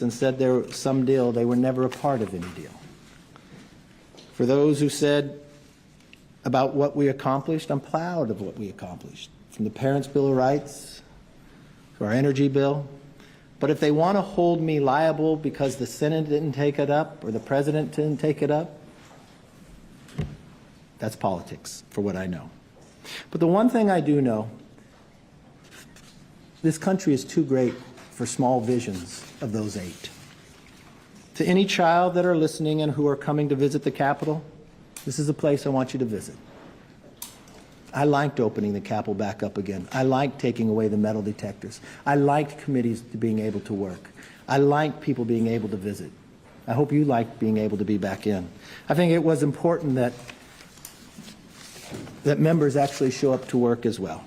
and said there was some deal, they were never a part of any deal. For those who said about what we accomplished, I'm proud of what we accomplished, from the Parents' Bill of Rights to our energy bill. But if they want to hold me liable because the Senate didn't take it up or the President didn't take it up, that's politics, for what I know. But the one thing I do know, this country is too great for small visions of those 8. To any child that are listening and who are coming to visit the Capitol, this is a place I want you to visit. I liked opening the Capitol back up again. I liked taking away the metal detectors. I liked committees being able to work. I liked people being able to visit. I hope you liked being able to be back in. I think it was important that members actually show up to work as well.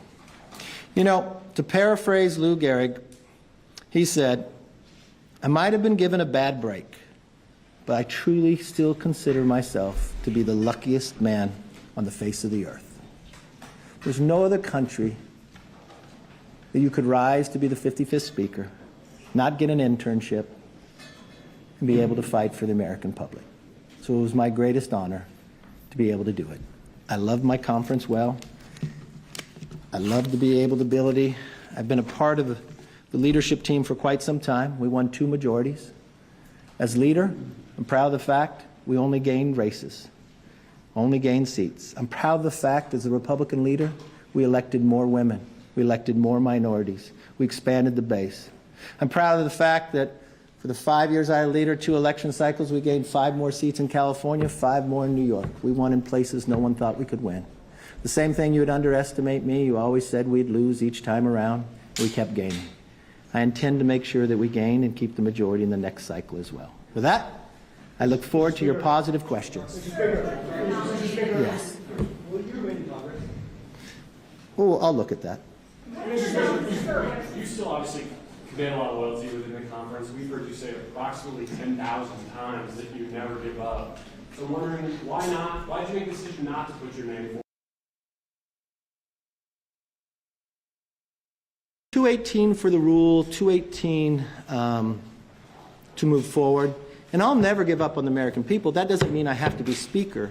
You know, to paraphrase Lou Gehrig, he said, I might have been given a bad break, but I truly still consider myself to be the luckiest man on the face of the earth. There's no other country that you could rise to be the 55th Speaker, not get an internship, and be able to fight for the American public. So it was my greatest honor to be able to do it. I loved my conference well. I loved to be able to ability. I've been a part of the leadership team for quite some time. We won 2 majorities. As leader, I'm proud of the fact we only gained races, only gained seats. I'm proud of the fact as a Republican leader, we elected more women. We elected more minorities. We expanded the base. I'm proud of the fact that for the 5 years I was leader, 2 election cycles, we gained 5 more seats in California, 5 more in New York. We won in places no one thought we could win. The same thing, you would underestimate me. You always said we'd lose each time around. We kept gaining. I intend to make sure that we gain and keep the majority in the next cycle as well. For that, I look forward to your positive questions. Yes. Will you remain in Congress? Oh, I'll look at that. You still obviously command a lot of loyalty within the conference. We've heard you say approximately 10,000 times that you never give up. So I'm wondering, why not? Why did you make the decision not to put your name forward? 218 for the rule, 218 to move forward. And I'll never give up on the American people. That doesn't mean I have to be Speaker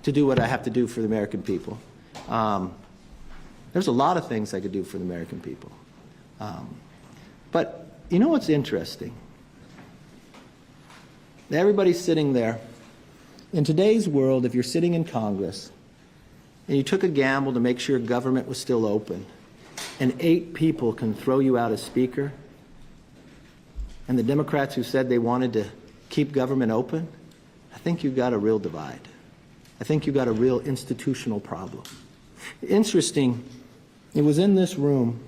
to do what I have to do for the American people. There's a lot of things I could do for the American people. But you know what's interesting? Everybody's sitting there. In today's world, if you're sitting in Congress and you took a gamble to make sure government was still open, and 8 people can throw you out as Speaker, and the Democrats who said they wanted to keep government open, I think you've got a real divide. I think you've got a real institutional problem. Interesting, it was in this room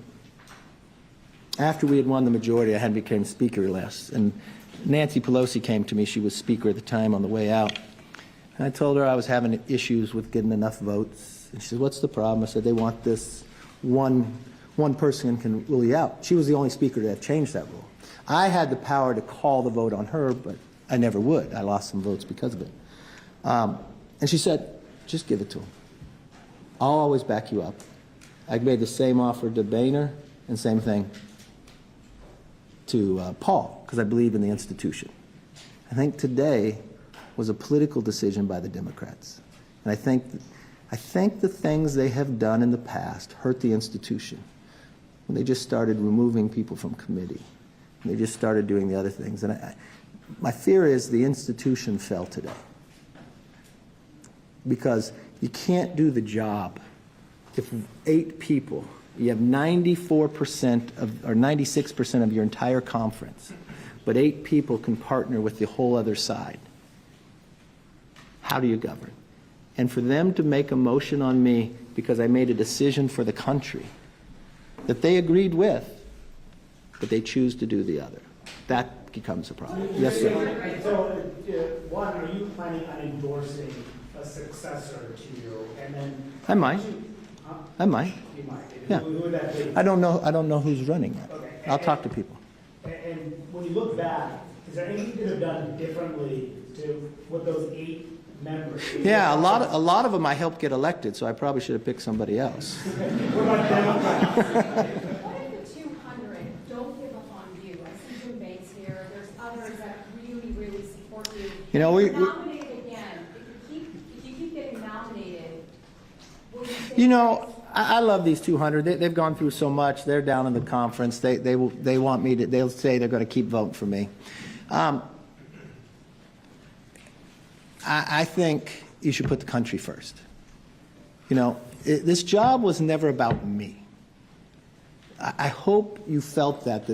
after we had won the majority, I hadn't become Speaker last, and Nancy Pelosi came to me. She was Speaker at the time on the way out. And I told her I was having issues with getting enough votes. And she said, what's the problem? I said, they want this one person can rule you out. She was the only Speaker to have changed that rule. I had the power to call the vote on her, but I never would. I lost some votes because of it. And she said, just give it to him. I'll always back you up. I made the same offer to Boehner and same thing to Paul, because I believe in the institution. I think today was a political decision by the Democrats. And I think the things they have done in the past hurt the institution. When they just started removing people from committee, and they just started doing the other things. And my fear is the institution fell today. Because you can't do the job if 8 people, you have 94% or 96% of your entire conference, but 8 people can partner with the whole other side. How do you govern? And for them to make a motion on me because I made a decision for the country that they agreed with, but they choose to do the other, that becomes a problem. Yes, sir. So, one, are you planning on endorsing a successor to you? And then I might. I might. You might. Yeah. Who would that be? I don't know who's running yet. Okay. I'll talk to people. And when you look back, is there anything you could have done differently to with those 8 members? Yeah, a lot of them I helped get elected, so I probably should have picked somebody else. What about Democrats? What if the 200 don't give up on you? I see Jim others that really, really support you. You know, If you're nominated again, if you keep getting nominated, will you stay? You know, I love these 200. They've gone through so much. They're down in the conference. They want me to. They'll say they're going to keep voting for me. I think you should put the country first. You know, this job was never about me. I hope you felt that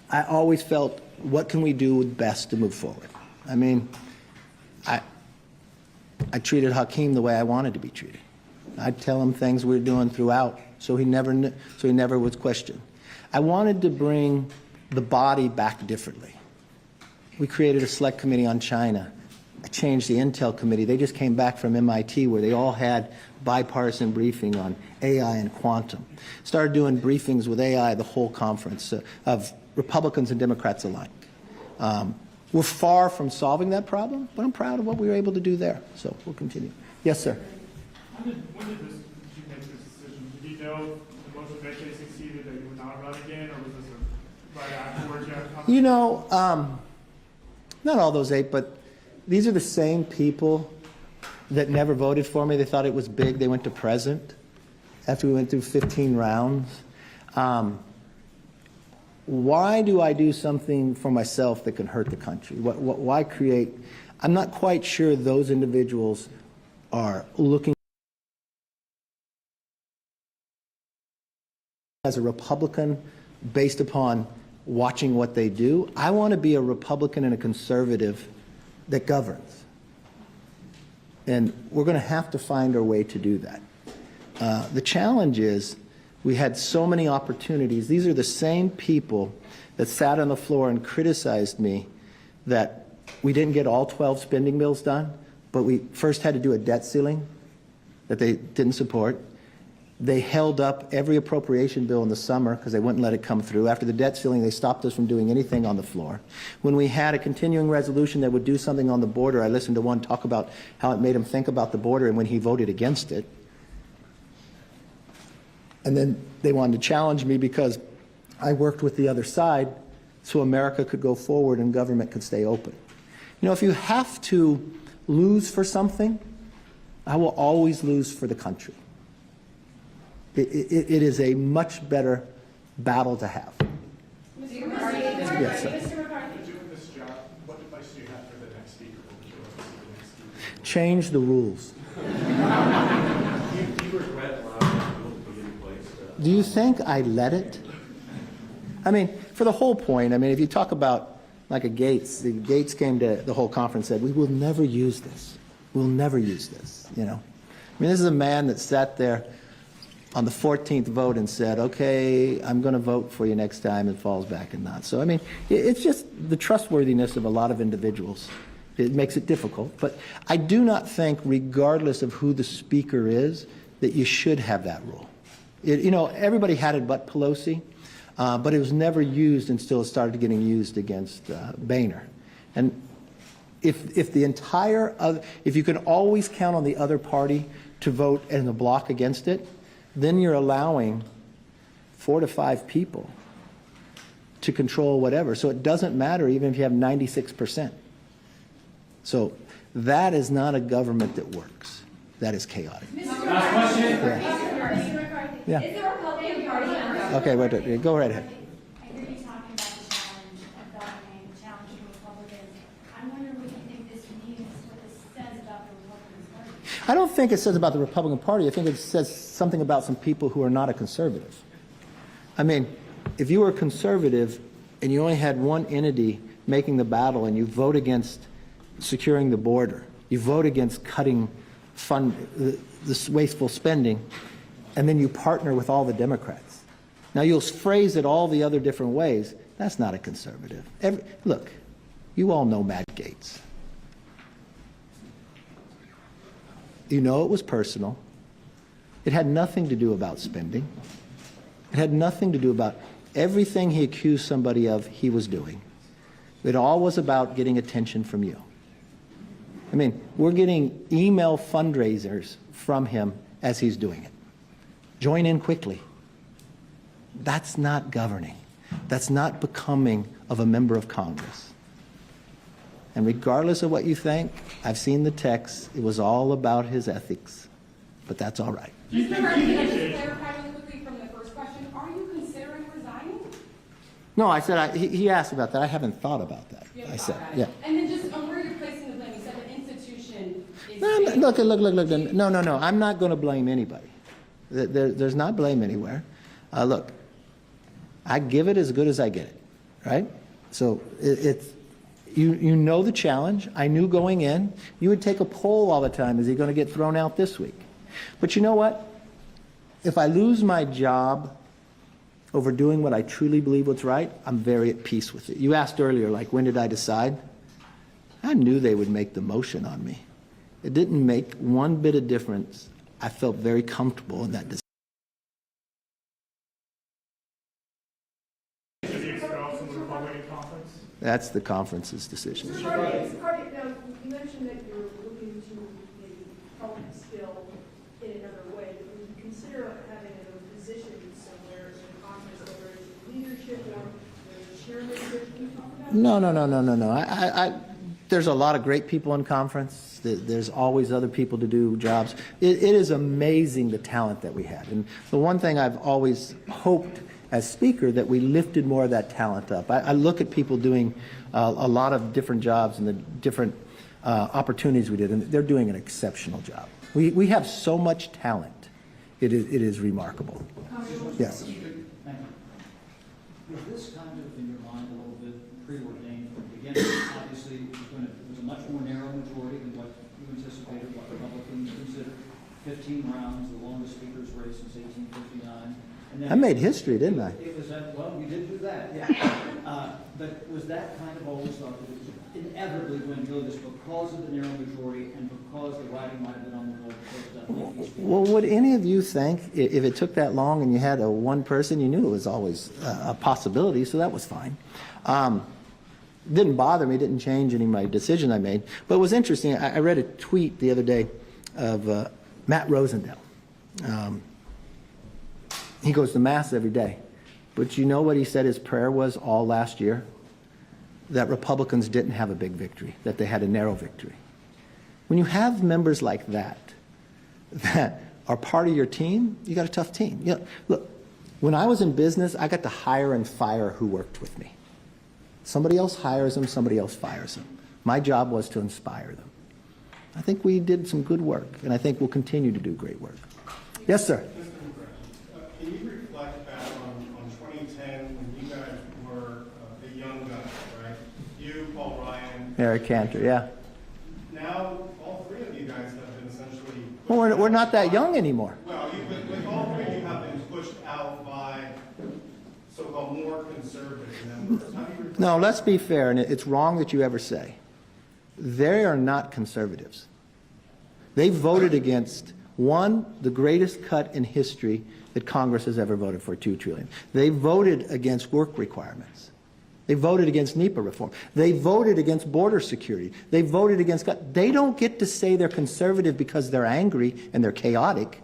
I always felt, what can we do best to move forward? I mean, I treated Hakeem the way I wanted to be treated. I'd tell him things we were doing throughout, so he never was questioned. I wanted to bring the body back differently. We created a select committee on China. I changed the Intel committee. They just came back from MIT where they all had bipartisan briefing on AI and quantum. Started doing briefings with AI the whole conference of Republicans and Democrats alike. We're far from solving that problem, but I'm proud of what we were able to do there. So we'll continue. Yes, sir. When did you make this decision? Did you know the most eventually succeeded that you would not run again, or was this right afterwards? You know, not all those 8, but these are the same people that never voted for me. They thought it was big. They went to present after we went through 15 rounds. Why do I do something for myself that can hurt the country? Why create? I'm not quite sure those individuals are looking as a Republican based upon watching what they do. I want to be a Republican and a conservative that governs. And we're going to have to find our way to do that. The challenge is we had so many opportunities. These are the same people that sat on the floor and criticized me that we didn't get all 12 spending bills done, but we first had to do a debt ceiling that they didn't support. They held up every appropriation bill in the summer because they wouldn't let it come through. After the debt ceiling, they stopped us from doing anything on the floor. When we had a continuing resolution that would do something on the border, I listened to one talk about how it made him think about the border and when he voted against it. And then they wanted to challenge me because I worked with the other side so America could go forward and government could stay open. You know, if you have to lose for something, I will always lose for the country. It is a much better battle to have. Mr. McCarthy, yes, sir. Mr. McCarthy. Doing this job, what advice do you have for the next speaker? What would you like to see the next speaker? Change the rules. Do you regret allowing the rule to be in place? Do you think I let it? I mean, for the whole point, I mean, if you talk about like a Gaetz, Gaetz came to the whole conference and said, we will never use this. We'll never use this, you know. I mean, this is a man that sat there on the 14th vote and said, okay, I'm going to vote for you next time, and falls back and not. So, I mean, it's just the trustworthiness of a lot of individuals. It makes it difficult. But I do not think, regardless of who the speaker is, that you should have that rule. You know, everybody had it but Pelosi, but it was never used until it started getting used against Boehner. And if the entire other, if you can always count on the other party to vote in a block against it, then you're allowing 4 to 5 people to control whatever. So it doesn't matter even if you have 96%. So that is not a government that works. That is chaotic. Last question. Mr. McCarthy. Yeah. Is the Republican Party under? Okay, wait, go right ahead. I hear you talking about the challenge of governing, the challenge of Republicans. I'm wondering what you think this means, what this says about the Republican Party. I don't think it says about the Republican Party. I think it says something about some people who are not a conservative. I mean, if you were a conservative and you only had one entity making the battle and you vote against securing the border, you vote against cutting this wasteful spending, and then you partner with all the Democrats. Now, you'll phrase it all the other different ways. That's not a conservative. Look, you all know Matt Gaetz. You know it was personal. It had nothing to do about spending. It had nothing to do about everything he accused somebody of he was doing. It all was about getting attention from you. I mean, we're getting email fundraisers from him as he's doing it. Join in quickly. That's not governing. That's not becoming of a member of Congress. And regardless of what you think, I've seen the text. It was all about his ethics. But that's all right. Mr. Murphy, can I just clarify really quickly from the first question? Are you considering resigning? No, I said, he asked about that. I haven't thought about that. You I haven't said, thought about yeah. it. And then just on where you're placing the blame, you said the institution is... Look. No. I'm not going to blame anybody. There's not blame anywhere. Look, I give it as good as I get it, right? So you know the challenge. I knew going in. You would take a poll all the time. Is he going to get thrown out this week? But you know what? If I lose my job over doing what I truly believe was right, I'm very at peace with it. You asked earlier, like, when did I decide? I knew they would make the motion on me. It didn't make one bit of difference. I felt very comfortable in that decision. Should be expelled from the Republican conference? That's the conference's decision. Mr. Carter, now, you mentioned that you're looking to maybe help instill in another way, but would you consider having a position somewhere in Congress, whether it's leadership or the chairmanship? Can you talk about that? No. There's a lot of great people in conference. There's always other people to do jobs. It is amazing the talent that we had. And the one thing I've always hoped as Speaker, that we lifted more of that talent up. I look at people doing a lot of different jobs and the different opportunities we did, and they're doing an exceptional job. We have so much talent. It is remarkable. Yes. Thank you. Was this kind of in your mind a little bit preordained from the beginning? Obviously, it was a much more narrow majority than what you anticipated, what Republicans considered. 15 rounds, the longest speaker's race since 1859. And then I made history, didn't I? It was that, well, you did do that, yeah. But was that kind of always thought that it was inevitably going to go this because of the narrow majority and because the writing might have been on the wall because of that? Well, would any of you think, if it took that long and you had one person, you knew it was always a possibility, so that was fine. Didn't bother me, didn't change any of my decision I made. But it was interesting, I read a tweet the other day of Matt Rosendale. He goes to Mass every day. But you know what he said his prayer was all last year? That Republicans didn't have a big victory, that they had a narrow victory. When you have members like that are part of your team, you got a tough team. You know, look, when I was in business, I got to hire and fire who worked with me. Somebody else hires them, somebody else fires them. My job was to inspire them. I think we did some good work, and I think we'll continue to do great work. Yes, sir. Can you reflect back on 2010 when you guys were the young guys, right? You, Paul Ryan, Eric Cantor, yeah. Now all three of you guys have been essentially. Well, we're not that young anymore. Well, with all three, you have been pushed out by so-called more conservative members. How do you reflect? No, let's be fair, and it's wrong that you ever say. They are not conservatives. They voted against, one, the greatest cut in history that Congress has ever voted for, $2 trillion. They voted against work requirements. They voted against NEPA reform. They voted against border security. They voted against... They don't get to say they're conservative because they're angry and they're chaotic.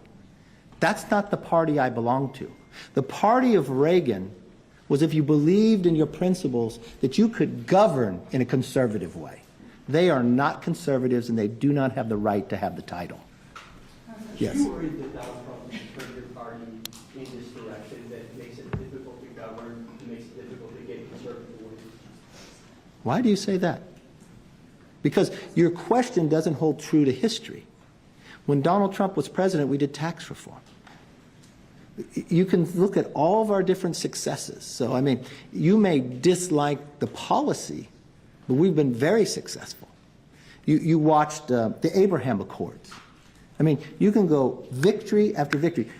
That's not the party I belong to. The party of Reagan was if you believed in your principles that you could govern in a conservative way. They are not conservatives, and they do not have the right to have the title. Yes. Are you worried that Donald Trump has turned your party in this direction that makes it difficult to govern, makes it difficult to get conservative voices? Why do you say that? Because your question doesn't hold true to history. When Donald Trump was president, we did tax reform. You can look at all of our different successes. So, I mean, you may dislike the policy, but we've been very successful. You watched the Abraham Accords. I mean, you can go victory after victory.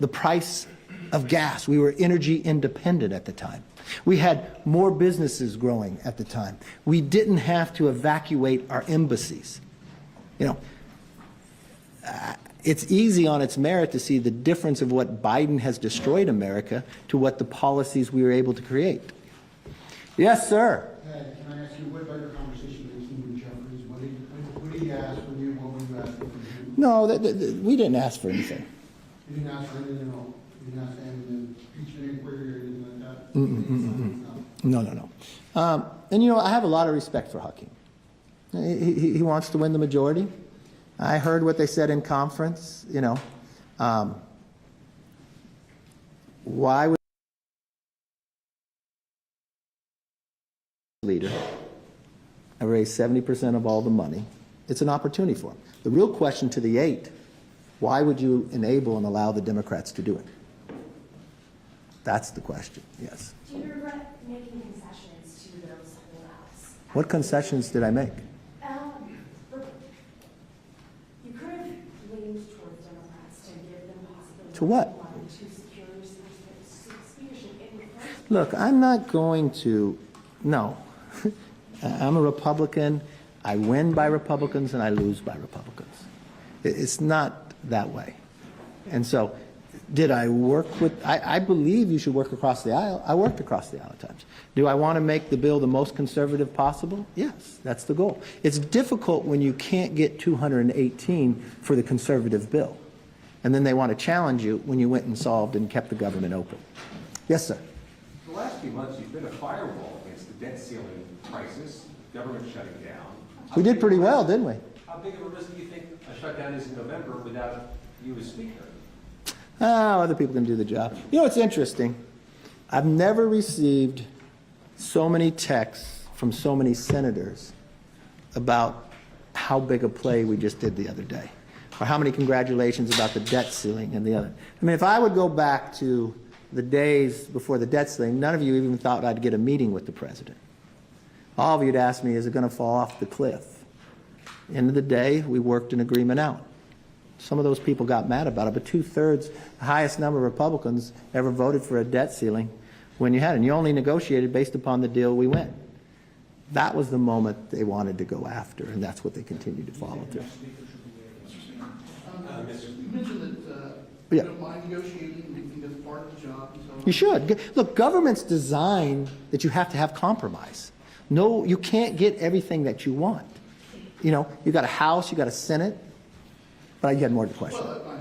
The price of gas, we were energy independent at the time. We had more businesses growing at the time. We didn't have to evacuate our embassies. You know, it's easy on its merit to see the difference of what Biden has destroyed America to what the policies we were able to create. Yes, sir. Can I ask you, what about your conversation with Stephen Jeffries? What did he ask from you? What were you asking from him? No, we didn't ask for anything. You didn't ask for anything at all? You didn't ask for any impeachment inquiry or anything like that? No. And you know, I have a lot of respect for Hakeem. He wants to win the majority. I heard what they said in conference, you know. Why would leader I raised 70% of all the money? It's an opportunity for him. The real question to the 8, why would you enable and allow the Democrats to do it? That's the question, yes. Do you regret making concessions to those holdouts? What concessions did I make? You could have leaned towards Democrats to give them possibility To what? to secure speakership in the first. Look, I'm not going to, no. I'm a Republican. I win by Republicans and I lose by Republicans. It's not that way. And so, did I work with, I believe you should work across the aisle. I worked across the aisle at times. Do I want to make the bill the most conservative possible? Yes, that's the goal. It's difficult when you can't get 218 for the conservative bill. And then they want to challenge you when you went and solved and kept the government open. Yes, sir. The last few months, you've been a firewall against the debt ceiling crisis, government shutting down. We did pretty well, didn't we? How big of a risk do you think a shutdown is in November without you as speaker? Oh, other people can do the job. You know, it's interesting. I've never received so many texts from so many senators about how big a play we just did the other day, or how many congratulations about the debt ceiling and the other. I mean, if I would go back to the days before the debt ceiling, none of you even thought I'd get a meeting with the president. All of you'd ask me, is it going to fall off the cliff? End of the day, we worked an agreement out. Some of those people got mad about it, but 2/3, the highest number of Republicans ever voted for a debt ceiling when you had it. And you only negotiated based upon the deal we went. That was the moment they wanted to go after, and that's what they continued to follow through. You mentioned that Yeah. you don't mind negotiating, you think that's part of the job and so on. You should. Look, government's designed that you have to have compromise. No, you can't get everything that you want. You know, you got a House, you got a Senate, but you had more to the question. Well, my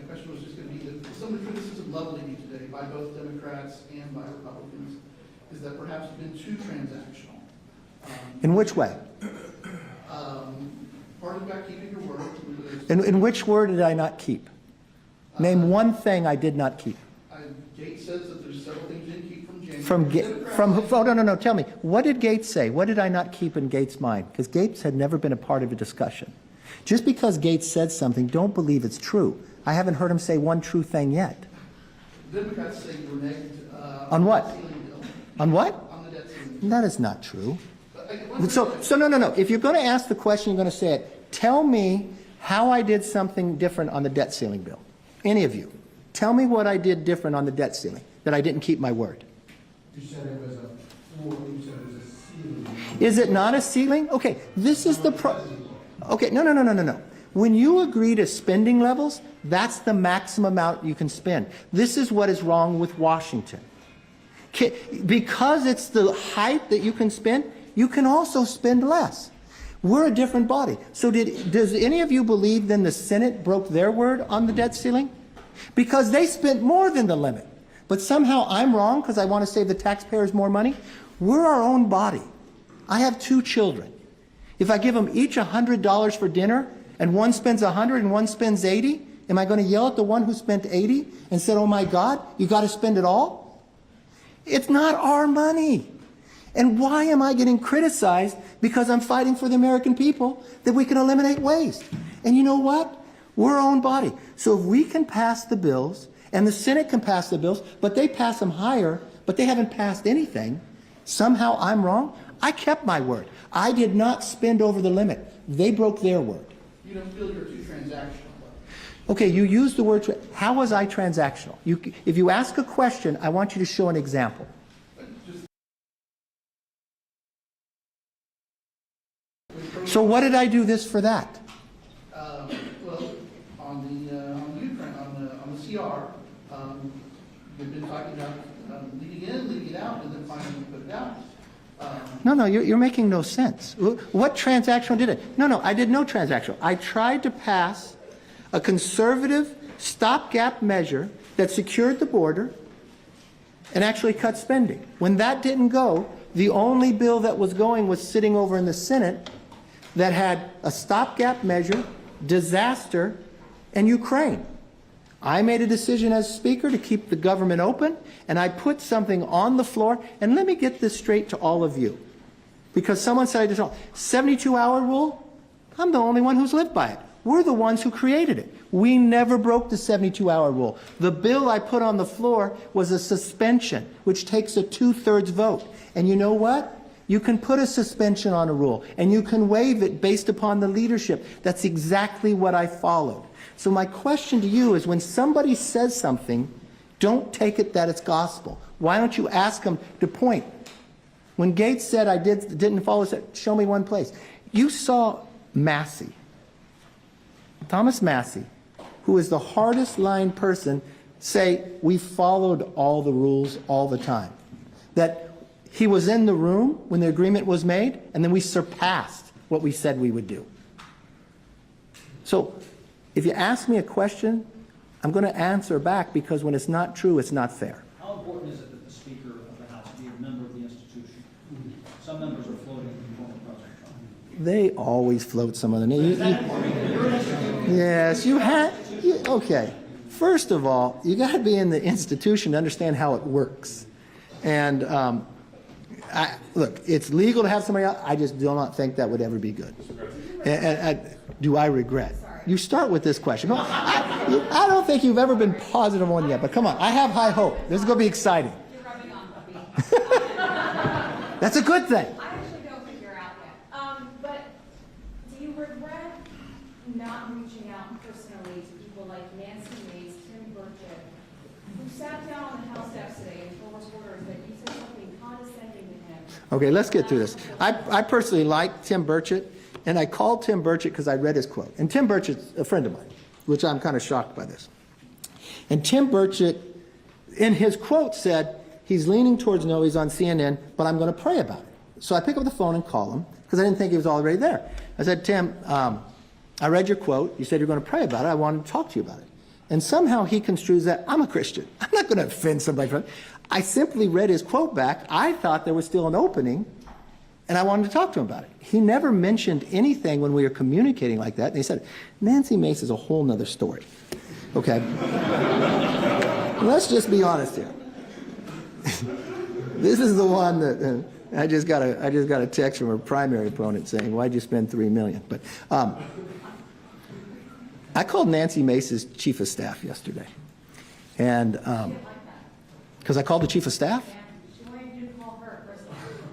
question was just going to be that some of the criticism leveled at you today by both Democrats and by Republicans is that perhaps it's been too transactional. In which way? Part about keeping your word. In which word did I not keep? Name one thing I did not keep. Gaetz says that there's several things you didn't keep from January. Oh, no, tell me. What did Gaetz say? What did I not keep in Gaetz' mind? Because Gaetz had never been a part of a discussion. Just because Gaetz said something, don't believe it's true. I haven't heard him say one true thing yet. Democrats say you were negative. On what? The ceiling bill. On what? On the debt ceiling. That is not true. So no. If you're going to ask the question, you're going to say it. Tell me how I did something different on the debt ceiling bill. Any of you. Tell me what I did different on the debt ceiling, that I didn't keep my word. You said it was a floor, you said it was a ceiling. Is it not a ceiling? Okay, this is the Okay, no. When you agree to spending levels, that's the maximum amount you can spend. This is what is wrong with Washington. Because it's the height that you can spend, you can also spend less. We're a different body. So does any of you believe then the Senate broke their word on the debt ceiling? Because they spent more than the limit. But somehow I'm wrong because I want to save the taxpayers more money. We're our own body. I have 2 children. If I give them each $100 for dinner and one spends 100 and one spends 80, am I going to yell at the one who spent 80 and said, oh my God, you got to spend it all? It's not our money. And why am I getting criticized because I'm fighting for the American people that we can eliminate waste? And you know what? We're our own body. So if we can pass the bills, and the Senate can pass the bills, but they pass them higher, but they haven't passed anything, somehow I'm wrong. I kept my word. I did not spend over the limit. They broke their word. You don't feel you're too transactional, though? Okay, you used the word, how was I transactional? If you ask a question, I want you to show an example. So what did I do this for that? Well, on the Ukraine, on the CR, we've been talking about leaving it in, leaving it out, and then finally put it out. No, you're making no sense. What transactional did it? No, I did no transactional. I tried to pass a conservative stopgap measure that secured the border and actually cut spending. When that didn't go, the only bill that was going was sitting over in the Senate that had a stopgap measure, disaster, and Ukraine. I made a decision as Speaker to keep the government open, and I put something on the floor. And let me get this straight to all of you, because someone said I did wrong. 72-hour rule, I'm the only one who's lived by it. We're the ones who created it. We never broke the 72-hour rule. The bill I put on the floor was a suspension, which takes a 2/3 vote. And you know what? You can put a suspension on a rule, and you can waive it based upon the leadership. That's exactly what I followed. So my question to you is, when somebody says something, don't take it that it's gospel. Why don't you ask them to point? When Gaetz said I didn't follow, said, show me one place. You saw Massey, Thomas Massey, who is the hardest line person, say we followed all the rules all the time. That he was in the room when the agreement was made, and then we surpassed what we said we would do. So if you ask me a question, I'm going to answer back, because when it's not true, it's not fair. How important is it that the Speaker of the House be a member of the institution? Some members are floating in former President Trump. They always float some of them. Yes, you had. Okay. First of all, you got to be in the institution to understand how it works. And look, it's legal to have somebody else. I just do not think that would ever be good. Do I regret? You start with this question. No, I don't think you've ever been positive on yet, but come on. I have high hope. This is going to be exciting. You're rubbing on, puppy. That's a good thing. I actually don't think you're out yet. But do you regret not reaching out personally to people like Nancy Mace, Tim Burchett, who sat down on the House steps today and told reporters that you said something condescending to him? Okay, let's get through this. I personally like Tim Burchett, and I called Tim Burchett because I read his quote. And Tim Burchett's a friend of mine, which I'm kind of shocked by this. And Tim Burchett, in his quote, said, he's leaning towards no, he's on CNN, but I'm going to pray about it. So I pick up the phone and call him, because I didn't think he was already there. I said, Tim, I read your quote. You said you're going to pray about it. I wanted to talk to you about it. And somehow he construes that I'm a Christian. I'm not going to offend somebody. I simply read his quote back. I thought there was still an opening, and I wanted to talk to him about it. He never mentioned anything when we were communicating like that. And he said, Nancy Mace is a whole nother story. Okay? Let's just be honest here. This is the one that I just got a text from her primary opponent saying, "Why'd you spend $3 million?" But I called Nancy Mace's chief of staff yesterday, and because I called the chief of staff.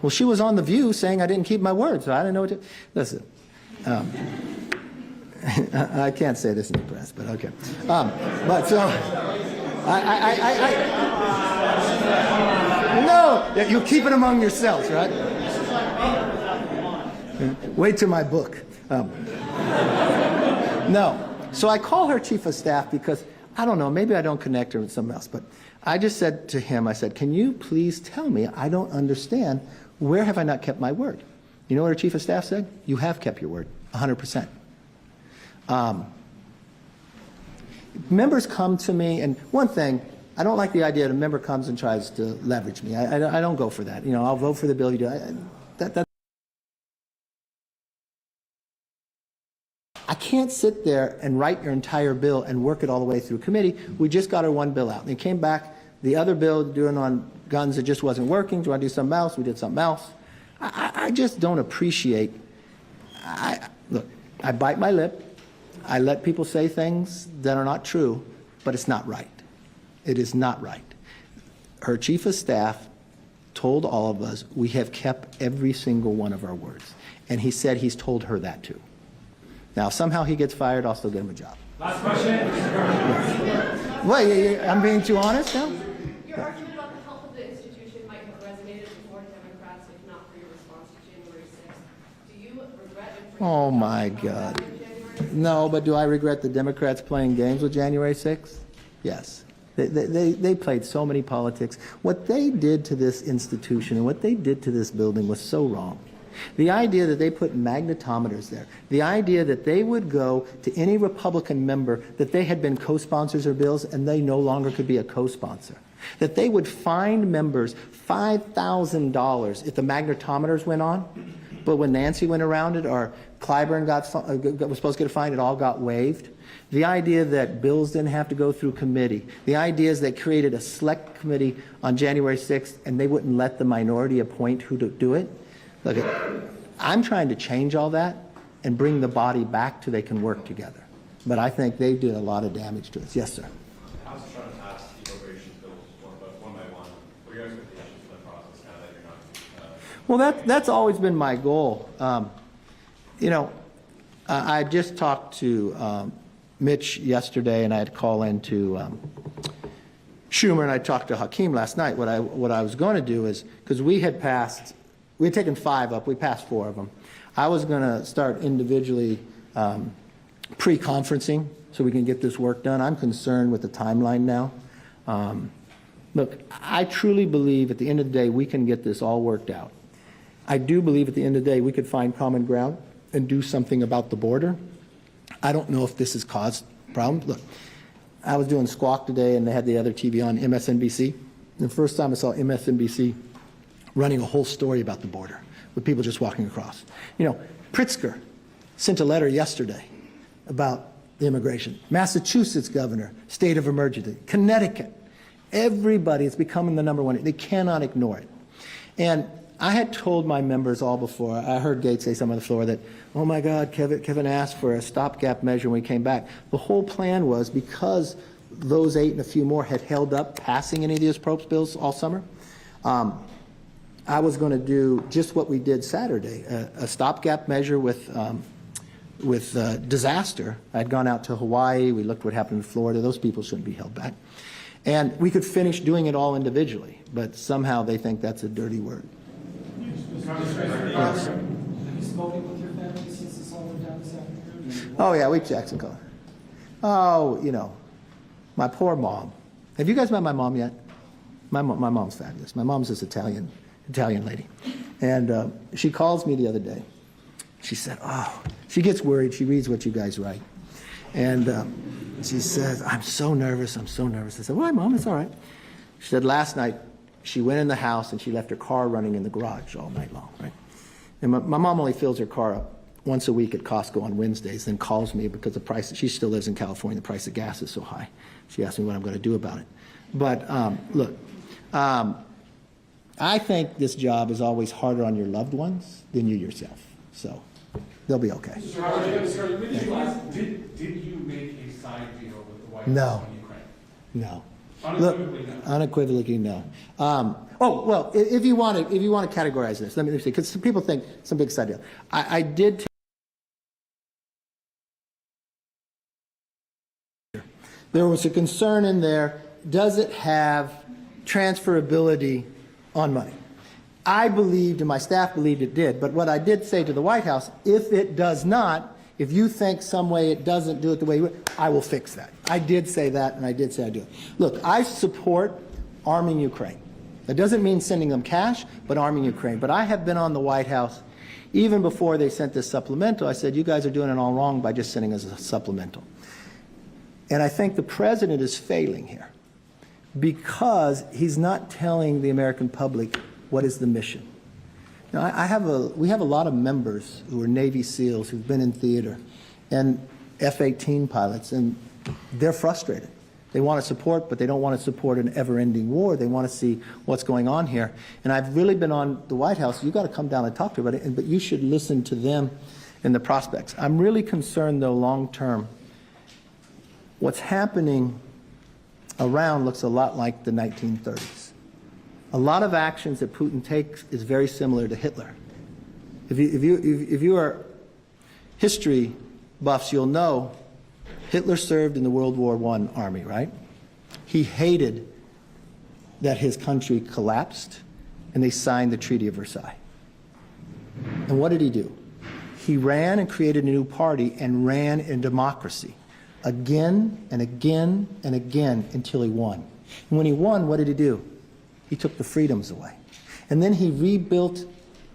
Well, she was on The View saying I didn't keep my word, so I didn't know what to... Listen, I can't say this in the press, but okay. But so, no, you keep it among yourselves, right? Wait till my book. No. So I call her chief of staff because, I don't know, maybe I don't connect her with something else, but I just said to him, I said, can you please tell me, I don't understand, where have I not kept my word? You know what her chief of staff said? You have kept your word, 100%. Members come to me, and one thing, I don't like the idea that a member comes and tries to leverage me. I don't go for that. You know, I'll vote for the bill you do. I can't sit there and write your entire bill and work it all the way through committee. We just got our one bill out. And it came back, the other bill doing on guns, it just wasn't working. Do you want to do something else? We did something else. I just don't appreciate, look, I bite my lip. I let people say things that are not true, but it's not right. It is not right. Her chief of staff told all of us we have kept every single one of our words. And he said he's told her that too. Now, if somehow he gets fired, I'll still get him a job. Last question. Wait, I'm being too honest now? Your argument about the health of the institution might have resonated with more Democrats, if not for your response to January 6th. Do you regret it? Oh, my God. No, but do I regret the Democrats playing games with January 6th? Yes. They played so many politics. What they did to this institution and what they did to this building was so wrong. The idea that they put magnetometers there, the idea that they would go to any Republican member that they had been co-sponsors of bills and they no longer could be a co-sponsor. that they would find members $5,000 if the magnetometers went on, but when Nancy went around it or Clyburn was supposed to get a fine, it all got waived. The idea that bills didn't have to go through committee. The idea is they created a select committee on January 6th and they wouldn't let the minority appoint who to do it. Look, I'm trying to change all that and bring the body back to they can work together. But I think they did a lot of damage to us. Yes, sir. The House is trying to pass the appropriations bills one by one. What are your expectations for the process now that you're not? Well, that's always been my goal. You know, I just talked to Mitch yesterday, and I had to call into Schumer, and I talked to Hakeem last night. What I was going to do is, because we had taken 5 up, we passed 4 of them. I was going to start individually pre-conferencing so we can get this work done. I'm concerned with the timeline now. Look, I truly believe at the end of the day we can get this all worked out. I do believe at the end of the day we could find common ground and do something about the border. I don't know if this has caused problems. Look, I was doing Squawk today and they had the other TV on, MSNBC. The first time I saw MSNBC running a whole story about the border with people just walking across. You know, Pritzker sent a letter yesterday about the immigration. Massachusetts governor, state of emergency. Connecticut. Everybody is becoming the #1. They cannot ignore it. And I had told my members all before, I heard Gaetz say something on the floor that, oh my God, Kevin asked for a stopgap measure when we came back. The whole plan was because those 8 and a few more had held up passing any of these appropriations bills all summer, I was going to do just what we did Saturday, a stopgap measure with disaster. I'd gone out to Hawaii. We looked what happened in Florida. Those people shouldn't be held back. And we could finish doing it all individually, but somehow they think that's a dirty word. Yes. Have you spoken with your family since this all went down this afternoon? Oh, yeah, we Jackson call. Oh, you know, my poor mom. Have you guys met my mom yet? My mom's fabulous. My mom's this Italian lady. And she calls me the other day. She said, oh, she gets worried. She reads what you guys write. And she says, I'm so nervous. I'm so nervous. I said, why, Mom? It's all right. She said, last night, she went in the house and she left her car running in the garage all night long, right? And my mom only fills her car up once a week at Costco on Wednesdays, then calls me because the price, she still lives in California, the price of gas is so high. She asked me what I'm going to do about it. But look, I think this job is always harder on your loved ones than you yourself. So they'll be okay. Did you make a side deal with the White House No. on Ukraine? No. Unequivocally, Look, no. unequivocally, no. Oh, well, if you want to categorize this, let me see, because some people think some big side deal. I did. There was a concern in there, does it have transferability on money? I believed and my staff believed it did, but what I did say to the White House, if it does not, if you think some way it doesn't do it the way you would, I will fix that. I did say that, and I did say I do it. Look, I support arming Ukraine. That doesn't mean sending them cash, but arming Ukraine. But I have been on the White House even before they sent this supplemental. I said, you guys are doing it all wrong by just sending us a supplemental. And I think the president is failing here because he's not telling the American public what is the mission. Now, we have a lot of members who are Navy SEALs who've been in theater and F-18 pilots, and they're frustrated. They want to support, but they don't want to support an ever-ending war. They want to see what's going on here. And I've really been on the White House. You've got to come down and talk to them about it, but you should listen to them and the prospects. I'm really concerned, though, long-term. What's happening around looks a lot like the 1930s. A lot of actions that Putin takes is very similar to Hitler. If you are history buffs, you'll know Hitler served in the World War I army, right? He hated that his country collapsed and they signed the Treaty of Versailles. And what did he do? He ran and created a new party and ran in democracy again and again and again until he won. And when he won, what did he do? He took the freedoms away. And then he rebuilt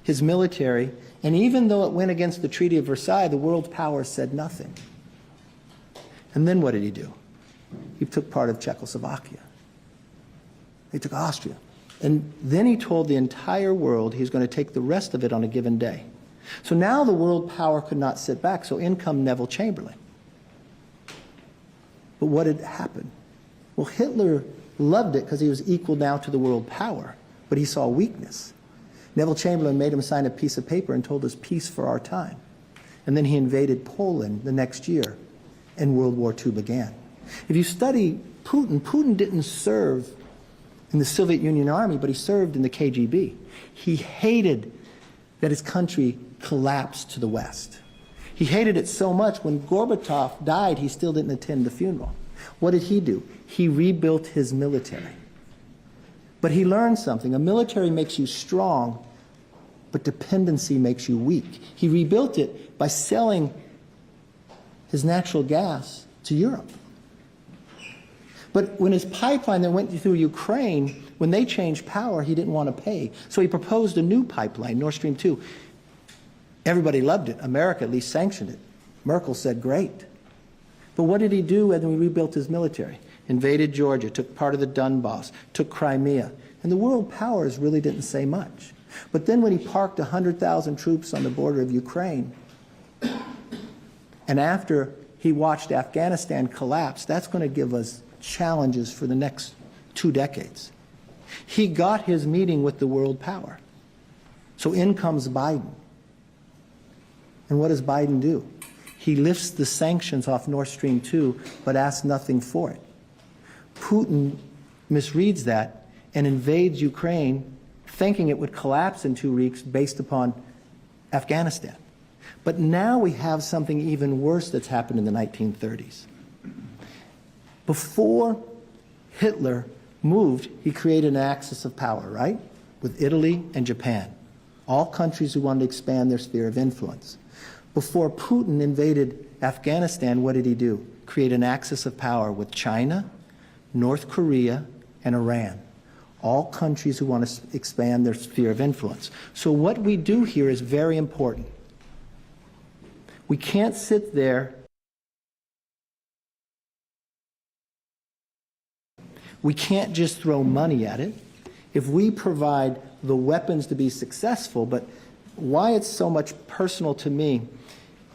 his military, and even though it went against the Treaty of Versailles, the world powers said nothing. And then what did he do? He took part of Czechoslovakia. They took Austria. And then he told the entire world he's going to take the rest of it on a given day. So now the world power could not sit back, so in come Neville Chamberlain. But what had happened? Well, Hitler loved it because he was equal now to the world power, but he saw weakness. Neville Chamberlain made him sign a piece of paper and told us peace for our time. And then he invaded Poland the next year, and World War II began. If you study Putin, Putin didn't serve in the Soviet Union army, but he served in the KGB. He hated that his country collapsed to the West. He hated it so much when Gorbachev died, he still didn't attend the funeral. What did he do? He rebuilt his military. But he learned something. A military makes you strong, but dependency makes you weak. He rebuilt it by selling his natural gas to Europe. But when his pipeline that went through Ukraine, when they changed power, he didn't want to pay. So he proposed a new pipeline, Nord Stream 2. Everybody loved it. America at least sanctioned it. Merkel said, great. But what did he do when he rebuilt his military? Invaded Georgia, took part of the Donbass, took Crimea. And the world powers really didn't say much. But then when he parked 100,000 troops on the border of Ukraine, and after he watched Afghanistan collapse, that's going to give us challenges for the next 2 decades. He got his meeting with the world power. So in comes Biden. And what does Biden do? He lifts the sanctions off Nord Stream 2, but asks nothing for it. Putin misreads that and invades Ukraine, thinking it would collapse in 2 weeks based upon Afghanistan. But now we have something even worse that's happened in the 1930s. Before Hitler moved, he created an axis of power, right? With Italy and Japan, all countries who wanted to expand their sphere of influence. Before Putin invaded Afghanistan, what did he do? Create an axis of power with China, North Korea, and Iran, all countries who want to expand their sphere of influence. So what we do here is very important. We can't sit there. We can't just throw money at it. If we provide the weapons to be successful, but why it's so much personal to me,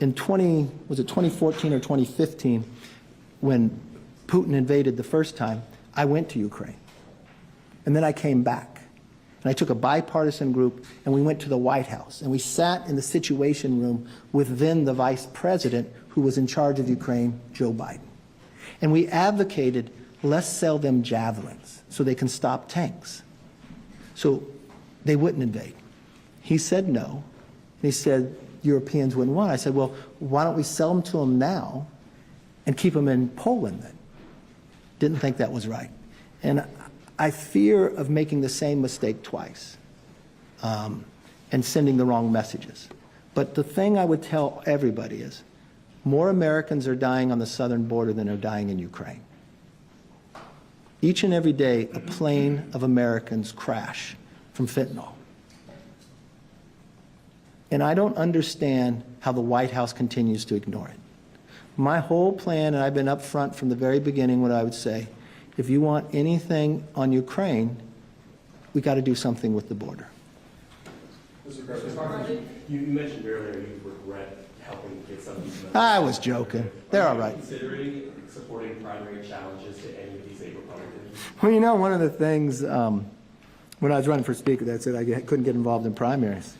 in 2014 or 2015, when Putin invaded the first time, I went to Ukraine. And then I came back. And I took a bipartisan group, and we went to the White House. And we sat in the Situation Room with then the vice president who was in charge of Ukraine, Joe Biden. And we advocated, let's sell them javelins so they can stop tanks. So they wouldn't invade. He said no. And he said Europeans wouldn't want it. I said, well, why don't we sell them to them now and keep them in Poland then? Didn't think that was right. And I fear of making the same mistake twice and sending the wrong messages. But the thing I would tell everybody is more Americans are dying on the southern border than are dying in Ukraine. Each and every day, a plane of Americans crash from fentanyl. And I don't understand how the White House continues to ignore it. My whole plan, and I've been up front from the very beginning, what I would say, if you want anything on Ukraine, we got to do something with the border. Mr. President, you mentioned earlier you regret helping get some of these. I was joking. They're all right. Considering supporting primary challenges to any of these 8 Republicans? Well, you know, one of the things when I was running for Speaker, that said I couldn't get involved in primaries.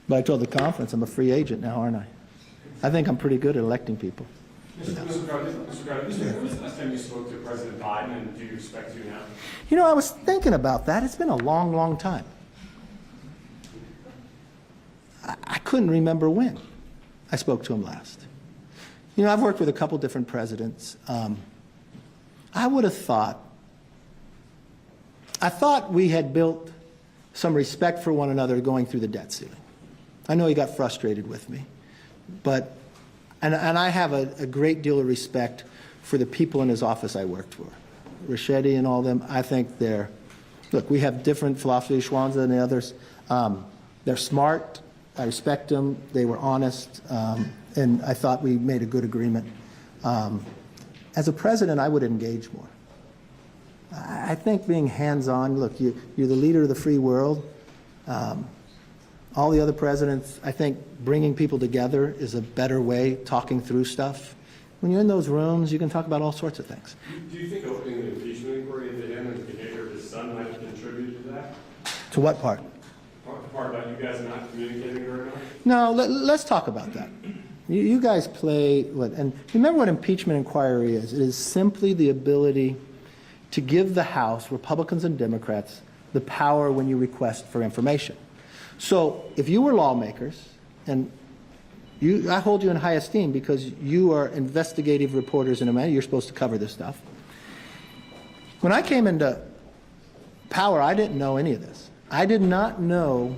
But I told the conference I'm a free agent now, aren't I? I think I'm pretty good at electing people. Mr. President, when was the last time you spoke to President Biden, and do you expect to now? You know, I was thinking about that. It's been a long, long time. I couldn't remember when I spoke to him last. You know, I've worked with a couple different presidents. I would have thought, I thought we had built some respect for one another going through the debt ceiling. I know he got frustrated with me, but, and I have a great deal of respect for the people in his office I worked for. Rachetti and all them, I think they're, look, we have different philosophies, Schwanza and the others. They're smart, I respect them, they were honest, and I thought we made a good agreement. As a president, I would engage more. I think being hands-on, look, you're the leader of the free world. All the other presidents, I think bringing people together is a better way, talking through stuff. When you're in those rooms, you can talk about all sorts of things. Do you think opening the impeachment inquiry into him and the behavior of his son might have contributed to that? To what part? The part about you guys not communicating very much? No, let's talk about that. You guys play, and remember what impeachment inquiry is. It is simply the ability to give the House, Republicans and Democrats, the power when you request for information. So if you were lawmakers, and I hold you in high esteem because you are investigative reporters in America, you're supposed to cover this stuff. When I came into power, I didn't know any of this. I did not know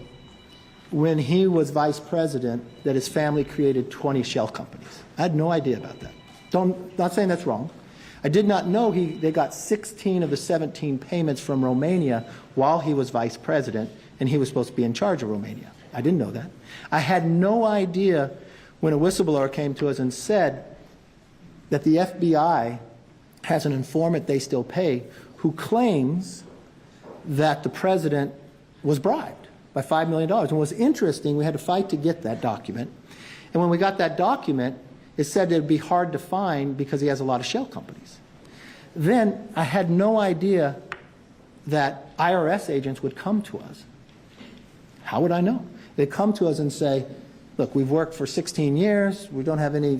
when he was vice president that his family created 20 shell companies. I had no idea about that. Not saying that's wrong. I did not know they got 16 of the 17 payments from Romania while he was vice president, and he was supposed to be in charge of Romania. I didn't know that. I had no idea when a whistleblower came to us and said that the FBI has an informant they still pay who claims that the president was bribed by $5 million. And what's interesting, we had to fight to get that document. And when we got that document, it said it would be hard to find because he has a lot of shell companies. Then I had no idea that IRS agents would come to us. How would I know? They'd come to us and say, look, we've worked for 16 years. We don't have any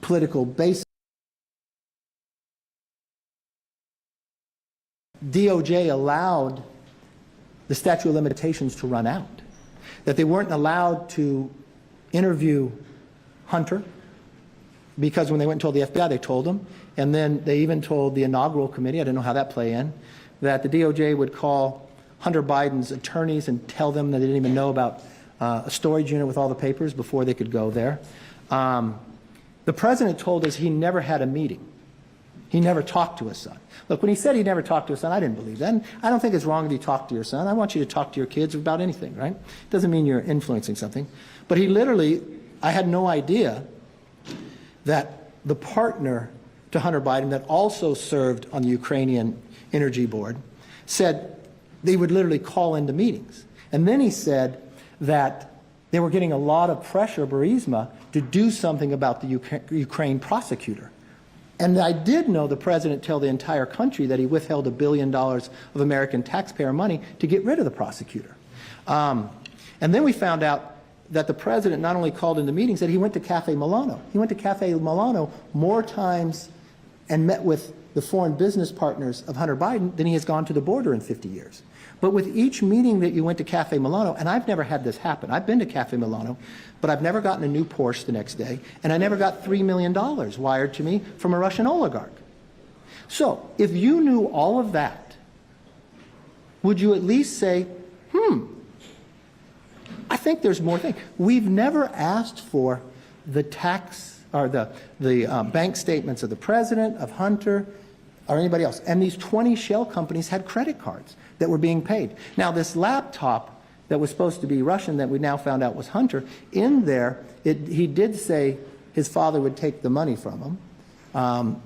political basis. DOJ allowed the statute of limitations to run out, that they weren't allowed to interview Hunter because when they went and told the FBI, they told them. And then they even told the inaugural committee, I didn't know how that play in, that the DOJ would call Hunter Biden's attorneys and tell them that they didn't even know about a storage unit with all the papers before they could go there. The president told us he never had a meeting. He never talked to his son. Look, when he said he never talked to his son, I didn't believe that. And I don't think it's wrong if you talk to your son. I want you to talk to your kids about anything, right? It doesn't mean you're influencing something. But he literally, I had no idea that the partner to Hunter Biden that also served on the Ukrainian Energy Board said they would literally call into meetings. And then he said that they were getting a lot of pressure, Burisma, to do something about the Ukraine prosecutor. And I did know the president tell the entire country that he withheld $1 billion of American taxpayer money to get rid of the prosecutor. And then we found out that the president not only called into meetings, that he went to Cafe Milano. He went to Cafe Milano more times and met with the foreign business partners of Hunter Biden than he has gone to the border in 50 years. But with each meeting that you went to Cafe Milano, and I've never had this happen. I've been to Cafe Milano, but I've never gotten a new Porsche the next day, and I never got $3 million wired to me from a Russian oligarch. So if you knew all of that, would you at least say, I think there's more things. We've never asked for the tax or the bank statements of the president, of Hunter, or anybody else. And these 20 shell companies had credit cards that were being paid. Now, this laptop that was supposed to be Russian that we now found out was Hunter, in there, he did say his father would take the money from him.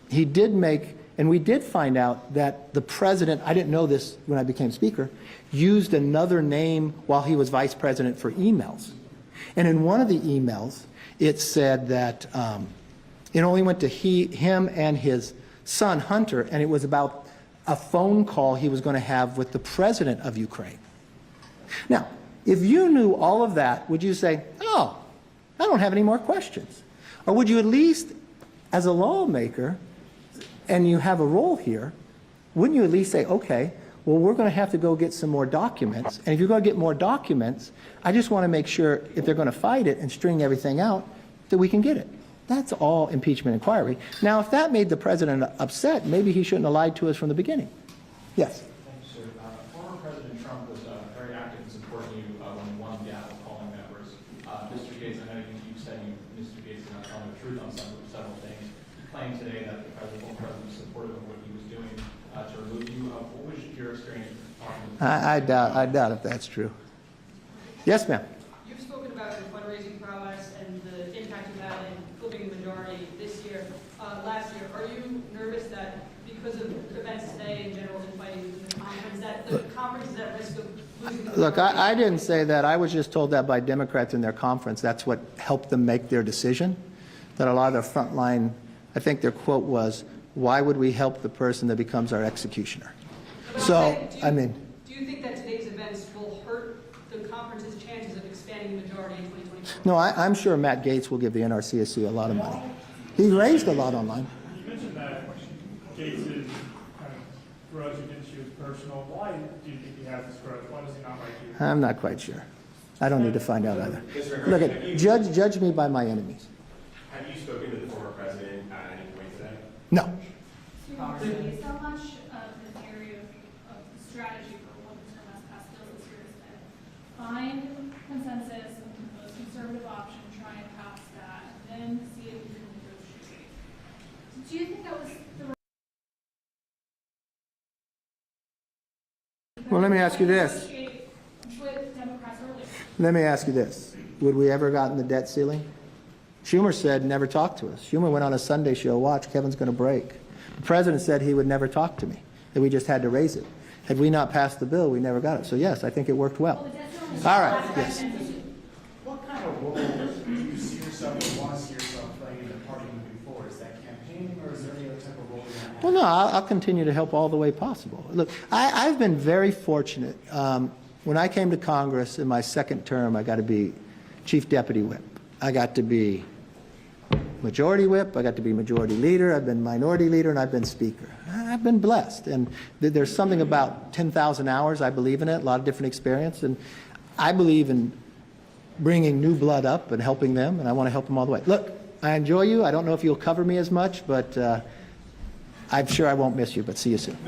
He did make, and we did find out that the president, I didn't know this when I became speaker, used another name while he was vice president for emails. And in one of the emails, it said that it only went to him and his son, Hunter, and it was about a phone call he was going to have with the president of Ukraine. Now, if you knew all of that, would you say, oh, I don't have any more questions? Or would you at least, as a lawmaker, and you have a role here, wouldn't you at least say, okay, well, we're going to have to go get some more documents. And if you're going to get more documents, I just want to make sure if they're going to fight it and string everything out, that we can get it. That's all impeachment inquiry. Now, if that made the president upset, maybe he shouldn't have lied to us from the beginning. Yes? Thank you, sir. Former President Trump was very active in supporting you when you won the Apple calling members. Mr. Gaetz, I know you said Mr. Gaetz is not telling the truth on several things. You claimed today that the former president was supportive of what he was doing to remove you. What was your experience talking to I doubt if that's true. Yes, ma'am. You've spoken about your fundraising prowess and the impact of that in flipping the majority this year. Last year, are you nervous that because of events today in general and fighting within the conference, that the conference is at risk of losing the Look, I didn't say that. I was just told that by Democrats in their conference. That's what helped them make their decision, that a lot of their frontline, I think their quote was, why would we help the person that becomes our executioner? So, I mean, do you think that today's events will hurt the conference's chances of expanding the majority in 2024? no, I'm sure Matt Gaetz will give the NRCSC a lot of money. He raised a lot online. You mentioned that Gaetz's kind of grudge against you is personal. Why do you think he has this grudge? Why does he not like you? I'm not quite sure. I don't need to find out either. Look, judge me by my enemies. Have you spoken to the former president at any point today? No. So much of the area of strategy for what the term has passed bills this year has been find consensus on the most conservative option, try and pass that, and then see if we can negotiate. Do you think that was the right? Well, let me ask you this. Negotiate with Democrats earlier. Let me ask you this. Would we ever gotten the debt ceiling? Schumer said never talk to us. Schumer went on a Sunday show, watch, Kevin's going to break. The president said he would never talk to me, that we just had to raise it. Had we not passed the bill, we never got it. So yes, I think it worked well. All right, yes. What kind of role do you see yourself or want to see yourself playing in the party moving forward? Is that campaigning, or is there any other type of role you want to have? Well, no, I'll continue to help all the way possible. Look, I've been very fortunate. When I came to Congress in my second term, I got to be Chief Deputy Whip. I got to be Majority Whip. I got to be Majority Leader. I've been Minority Leader, and I've been Speaker. I've been blessed. And there's something about 10,000 hours. I believe in it, a lot of different experience. And I believe in bringing new blood up and helping them, and I want to help them all the way. Look, I enjoy you. I don't know if you'll cover me as much, but I'm sure I won't miss you, but see you soon.